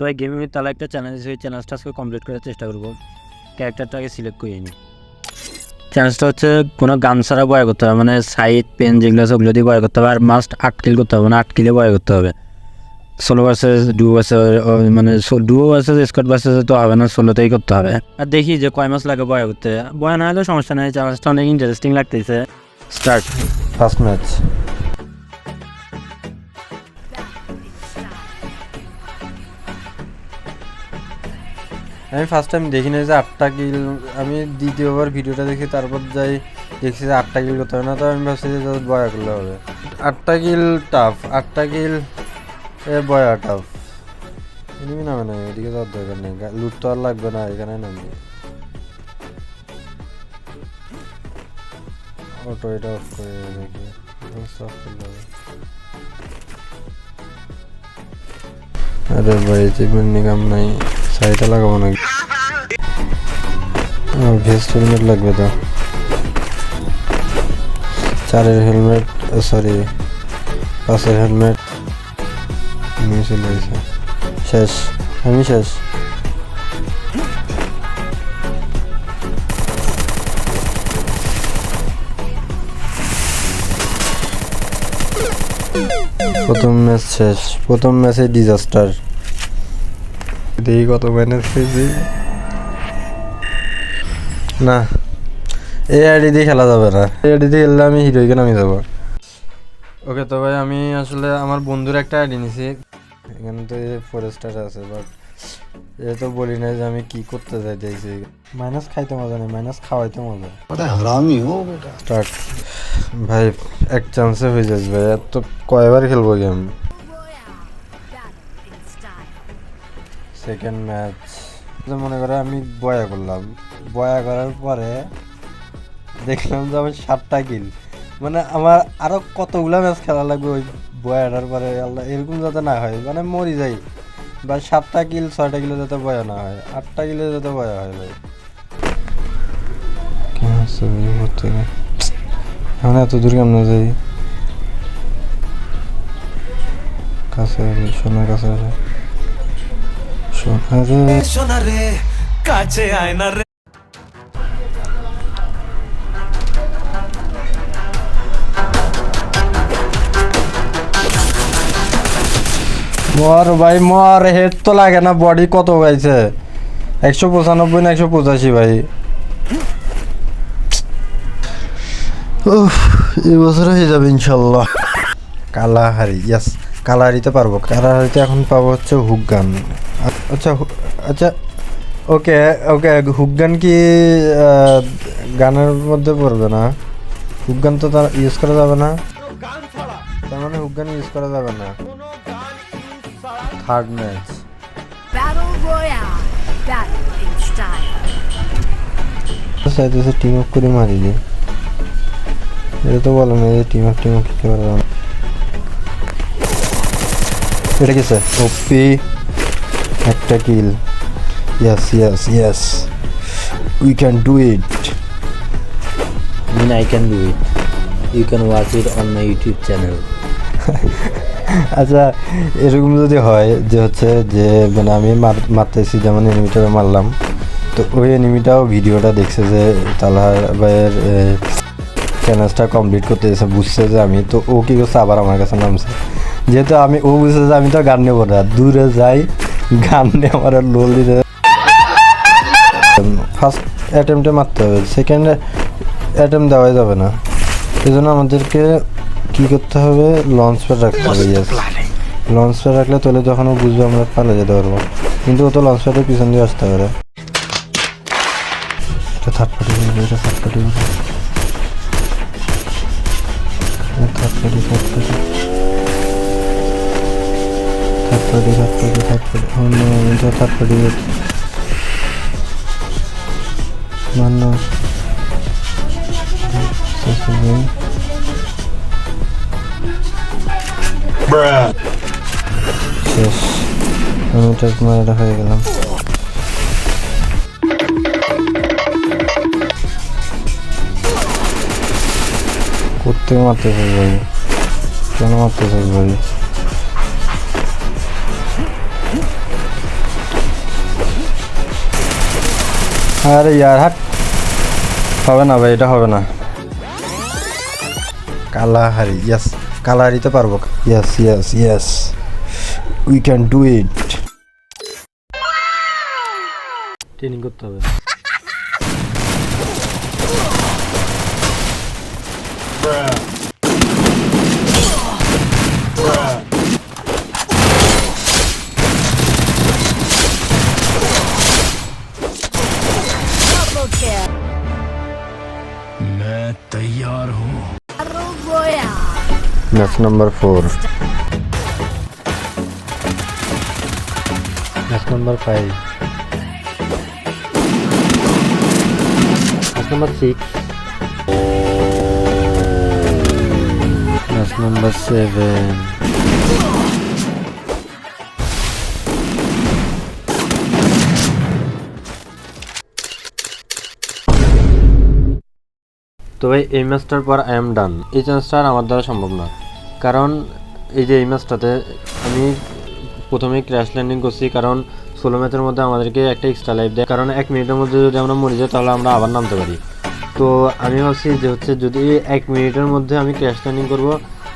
তো এই গেমিং তাহলে একটা চ্যালেঞ্জ, সেই চ্যালেঞ্জটা আজকে কমপ্লিট করার চেষ্টা করবো। ক্যারেক্টারটাকে সিলেক্ট করে নিই। চ্যালেঞ্জটা হচ্ছে কোনো গান ছাড়া বয় করতে হবে, মানে সাইড পেন যেগুলো আছে ওগুলো দিয়ে বয় করতে হবে, আর মাস্ট 8 কিল করতে হবে, মানে 8 কিলে বয় করতে হবে। সোলো ভার্সেস ডুও ভার্সেস, মানে ডুও ভার্সেস স্কোয়াড ভার্সেস তো হবে না, সোলোতেই করতে হবে। আর দেখি যে কয় মাস লাগে বয় করতে। বয় না হলেও সমস্যা নেই, চ্যালেঞ্জটা অনেক ইন্টারেস্টিং লাগতেছে। Start first match. আমি ফার্স্ট টাইম দেখি না যে 8টা কিল, আমি দ্বিতীয়বার ভিডিওটা দেখি, তারপর যাই দেখছি যে 8টা কিল করতে হবে না, তো আমি ভাবছি যে বয়া করলে হবে। 8টা কিল টাফ, 8টা কিল বয়া টাফ। এনিমি নামে না, এদিকে যাওয়ার দরকার নেই, লুট তো আর লাগবে না, এখানে নামি অটো এটা অফ করে দেখি, অফ করলে হবে। আরে ভাই চিপমেন্ট নিকাম নাই, সাইডে লাগাবো নাকি? ভেস্ট হেলমেট লাগবে তো, 4-এর হেলমেট, সরি 5-এর হেলমেট নিয়ে চলে গেছে। শেষ, আমি শেষ। প্রথম ম্যাচ শেষ, প্রথম ম্যাচে ডিজাস্টার। দেখি কত ম্যানেজ খেয়েছি না, এই আইডি দিয়ে খেলা যাবে না, এই আইডি দিয়ে খেললে আমি হিরোইকে নামিয়ে যাবো। ওকে তো ভাই আমি আসলে আমার বন্ধুর একটা আইডি নিছি, এখানে তো ফরেস্টার আছে, বাট এটা তো বলি না যে আমি কি করতে চাইতেছি। মাইনাস খাইতে মজা নেই, মাইনাস খাওয়াইতে মজা। হারামি হো বেটা। স্টার্ট ভাই, এক চান্সে হয়ে যাচ্ছে ভাই, এত কয়বার খেলবো গেম। সেকেন্ড ম্যাচ মনে করো আমি বয়া করলাম, বয়া করার পরে দেখলাম যে আমার 7টা কিল, মানে আমার আরো কতগুলো ম্যাচ খেলা লাগবে ওই বয়াটার পরে, আল্লাহ এরকম যাতে না হয়, মানে মরি যাই। বা 7টা কিল 6টা কিলো যাতে বয়া না হয়, 8টা কিলো যাতে বয়া হয় ভাই। এখন এত দূর কেমন যাই, কাছে সোনার কাছে সোনারে কাছে আয় না রে। মর ভাই মর, হেড তো লাগে না, বডি কত গাইছে 195 না 185 ভাই। এই বছর হয়ে যাবে ইনশাল্লাহ। কালাহারি, ইয়াস কালাহারিতে পারবো, কালাহারিতে এখন পাবো হচ্ছে হুক গান। আচ্ছা আচ্ছা, ওকে ওকে, হুক গান কি গানের মধ্যে পড়বে না? হুক গান তো তার ইউজ করা যাবে না, তার মানে হুক গান ইউজ করা যাবে না। Third match Battle Royale. Battle in style. চাইতেছে টিম আপ করে মারি দিই, এটা তো বলো না যে টিম আপ কি করা যাবে। এটা কিসে ওপি, একটা kill. Yes yes yes, we can do it. I can do it. You can watch it on my YouTube channel. আচ্ছা এরকম যদি হয় যে হচ্ছে যে মানে আমি মারতেছি, যেমন এনিমিটা মারলাম, তো ওই এনিমিটাও ভিডিওটা দেখছে যে তালহার ভাইয়ের চ্যালেঞ্জটা কমপ্লিট করতে এসে বুঝছে যে আমি, তো ও কী করছে আবার আমার কাছে নামছে, যেহেতু আমি ও বুঝছে যে আমি তো গান নেবো না, দূরে যাই গান নিয়ে আমার লোল দিতে। ফার্স্ট অ্যাটেম্পটে মারতে হবে, সেকেন্ড অ্যাটেম্প দেওয়াই যাবে না, এই জন্য আমাদেরকে কী করতে হবে, লঞ্চ প্যাড রাখতে হবে। ইয়েস, লঞ্চ প্যাড রাখলে তাহলে যখন ও বুঝবে আমরা পালিয়ে যেতে পারবো, কিন্তু ও তো লঞ্চ প্যাডের পিছন দিয়ে আসতে পারে। এটা থার্ড পার্টি, এটা third party, third party third party third party third party third party অন্য এটা থার্ড পার্টি মান্য শেষ। আমি এটা মারাটা হয়ে গেলাম। কোত্থেকে মারতেছিস ভাই, কেন মারতেছিস ভাই? আরে ইয়ার হাট, হবে না ভাই, এটা হবে না। কালাহারি, ইয়েস, কালাহারিতে পারবো। Yes yes yes, we can do it. Training করতে হবে। Double kill. Battle Royale. Match number 4, match number 5, match number 6, match number 7। তো ভাই এই ম্যাচটার পর আই এম ডান। এই চ্যালেঞ্জটা আর আমার দ্বারা সম্ভব না, কারণ এই যে এই ম্যাচটাতে আমি প্রথমে ক্র্যাশ ল্যান্ডিং করছি, কারণ 16 ম্যাচের মধ্যে আমাদেরকে একটা এক্সট্রা লাইফ দেয়, কারণ 1 মিনিটের মধ্যে যদি আমরা মরে যাই তাহলে আমরা আবার নামতে পারি। তো আমি ভাবছি যে হচ্ছে যদি 1 মিনিটের মধ্যে আমি ক্র্যাশ ল্যান্ডিং করবো,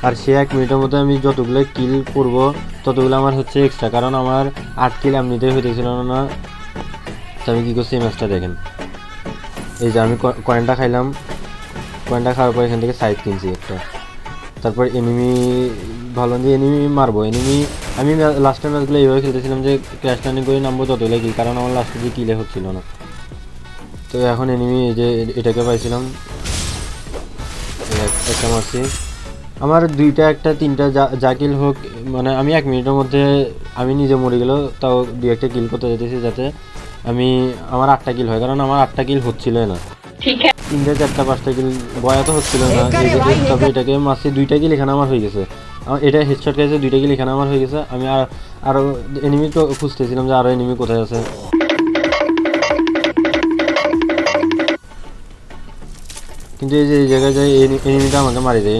আর সে 1 মিনিটের মধ্যে আমি যতগুলো কিল করবো ততগুলো আমার হচ্ছে এক্সট্রা, কারণ আমার 8 কিল এমনিতেই হইতেছিল না। তো আমি কী করছি এই ম্যাচটা দেখেন, এই যে আমি কয়েনটা খাইলাম, কয়েনটা খাওয়ার পর এখান থেকে সাইড কিনছি একটা, তারপর এনিমি ভাবলাম যে এনিমি মারবো। আমি লাস্টের ম্যাচগুলো এইভাবে খেলতেছিলাম যে ক্র্যাশ ল্যান্ডিং করে নামবো যতগুলো কিল, কারণ আমার লাস্টে যে কিলে হচ্ছিল না। তো এখন এনিমি এই যে এটাকে পাইছিলাম, একটা মারছি, আমার 2টা 1টা 3টা যা কিল হোক, মানে আমি 1 মিনিটের মধ্যে আমি নিজে মরে গেলেও তাও 2-1টা কিল করতে যেতেছি যাতে আমার 8টা কিল হয়, কারণ আমার 8টা কিল হচ্ছিল না, 3টা 4টা 5টা কিল বয়া তো হচ্ছিল না। তবে এটাকে মারছি, 2টা কিল এখানে আমার হয়ে গেছে, আমার এটা হেডশট খেয়েছে, 2টা কিল এখানে আমার হয়ে গেছে। আমি আরও এনিমি তো খুঁজতেছিলাম যে আরও এনিমি কোথায় আছে, কিন্তু এই যে এই জায়গায় যায় এনিমিটা আমাকে মারি দেয়,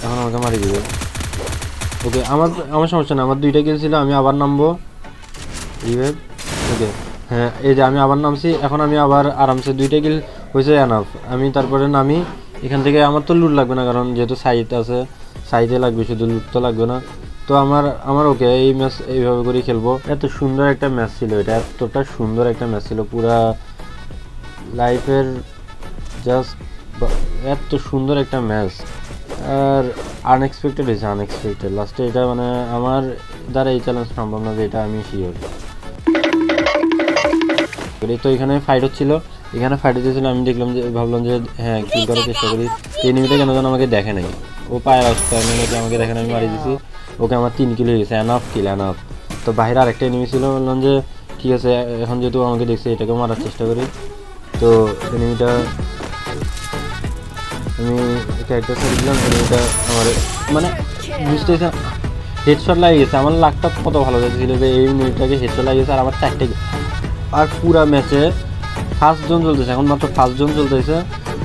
এখন আমাকে মারি দেবে। ওকে, আমার সমস্যা না, আমার 2টা কিল ছিল, আমি আবার নামবো রিভাইভ। ওকে, হ্যাঁ এই যে আমি আবার নামছি, এখন আমি আবার আরামসে 2টা কিল হয়েছে এনাফ। আমি তারপরে নামি এখান থেকে, আমার তো লুট লাগবে না, কারণ যেহেতু সাইড আছে, সাইডে লাগবে, শুধু লুট তো লাগবে না। তো আমার ওকে, এই ম্যাচ এইভাবে করেই খেলবো। এত সুন্দর একটা ম্যাচ ছিল এটা, এতটা সুন্দর একটা ম্যাচ ছিল, পুরা লাইফের জাস্ট এত সুন্দর একটা ম্যাচ, আর আনএক্সপেক্টেড হয়েছে, আনএক্সপেক্টেড লাস্টে এটা, মানে আমার দ্বারা এই চ্যালেঞ্জ সম্ভব না যে এটা আমি শিওর। তো এখানে ফাইট হচ্ছিল, আমি দেখলাম যে ভাবলাম যে হ্যাঁ কিল করার চেষ্টা করি, এনিমিটা কেন যেন আমাকে দেখে নাই, ও পায়ের আসতে আমাকে দেখে নাই, আমি মারি দিছি ওকে, আমার 3 কিল হয়ে গেছে, এনাফ। তো বাইরে আরেকটা এনিমি ছিল, বললাম যে ঠিক আছে এখন যেহেতু আমাকে দেখছে এটাকে মারার চেষ্টা করি। তো এনিমিটা আমি ক্যারেক্টার সাইড দিলাম, এনিমিটা আমার মানে বুঝতে হেডশট লাগিয়ে গেছে, আমার লাকটা কত ভালো যাচ্ছিল যে এই মিনিটটাকে হেডশট লাগিয়েছে, আর আমার 4টে, আর পুরা ম্যাচে ফার্স্ট জোন চলতেছে, এখন মাত্র ফার্স্ট জোন চলতেছে,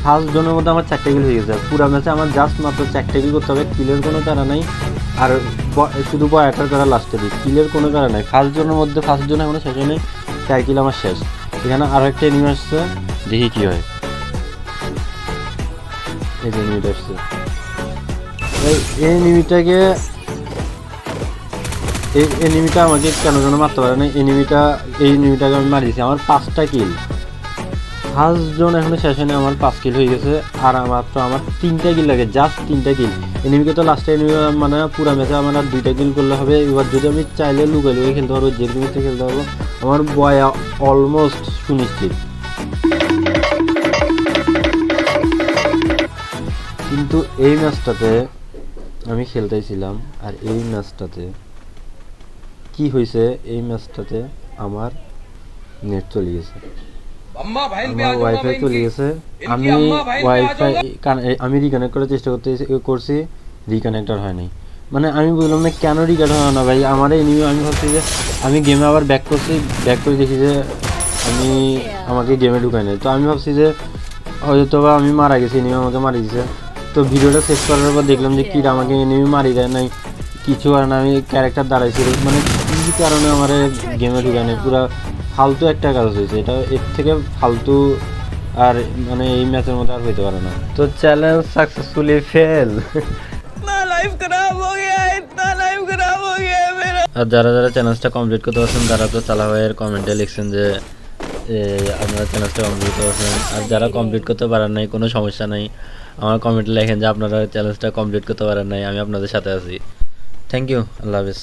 ফার্স্ট জোনের মধ্যে আমার 4টে কিল হয়ে গেছে। পুরা ম্যাচে আমার জাস্ট মাত্র 4টে কিল করতে হবে, কিলের কোনো প্যারা নাই, আর শুধু বয়াটার প্যারা লাস্টে দিই, কিলের কোনো প্যারা নাই। ফার্স্ট জোনে এখনো শেষ হয় নাই, 4 কিল আমার শেষ। এখানে আরও একটা এনিমি আসছে, দেখি কী হয়। এই যে এনিমিটা আসছে, এই এনিমিটা আমাকে কেন যেন মারতে পারে না, এই এনিমিটাকে আমি মারিয়েছি, আমার 5টা কিল। ফার্স্ট জোন এখনো শেষ হয়নি, আমার 5 কিল হয়ে গেছে, আর মাত্র আমার 3টা কিল লাগে, জাস্ট 3টা কিল। এনিমিকে তো লাস্টে এনিমি মানে পুরো ম্যাচে আমার আর 2টা কিল করলে হবে। এবার যদি আমি চাইলে লুকাই খেলতে পারবো, যে কোনো খেলতে পারবো, আমার বয়া অলমোস্ট সুনিশ্চিত। কিন্তু এই ম্যাচটাতে আমি খেলতেছিলাম, আর এই ম্যাচটাতে কি হয়েছে, এই ম্যাচটাতে আমার নেট চলে গেছে, আমার ওয়াইফাই চলে গেছে। আমি রিকানেক্ট করার চেষ্টা করছি, রিকানেক্টার হয় নাই। মানে আমি বুঝলাম না কেন রিকানেক্ট হয় না ভাই, আমার এনিমি, আমি ভাবছি যে আমি গেমে আবার ব্যাক করে দেখি যে আমাকে গেমে ঢুকায় নাই। তো আমি ভাবছি যে হয়তো বা আমি মারা গেছি, এনিমি আমাকে মারি দিয়েছে। তো ভিডিওটা শেষ করার পর দেখলাম যে কিরা আমাকে এনিমি মারি দেয় নাই, কিছু আর না, আমি ক্যারেক্টার দাঁড়াইছিল, মানে কী কারণে আমার গেমে ঢুকায় নাই, পুরো ফালতু একটা কাজ হয়েছে, এটা এর থেকে ফালতু আর মানে এই ম্যাচের মধ্যে আর হইতে পারে না। তো চ্যালেঞ্জ সাকসেসফুলি ফেল। আর যারা যারা চ্যালেঞ্জটা কমপ্লিট করতে পারছেন তারা তো চালা ভাইয়ের কমেন্টে লিখছেন যে আপনারা চ্যালেঞ্জটা কমপ্লিট করতে পারছেন। আর যারা কমপ্লিট করতে পারেন নাই কোনো সমস্যা নাই, আমার কমেন্টে লেখেন যে আপনারা চ্যালেঞ্জটা কমপ্লিট করতে পারেন নাই, আমি আপনাদের সাথে আছি। থ্যাংক ইউ, আল্লাহ হাফিজ।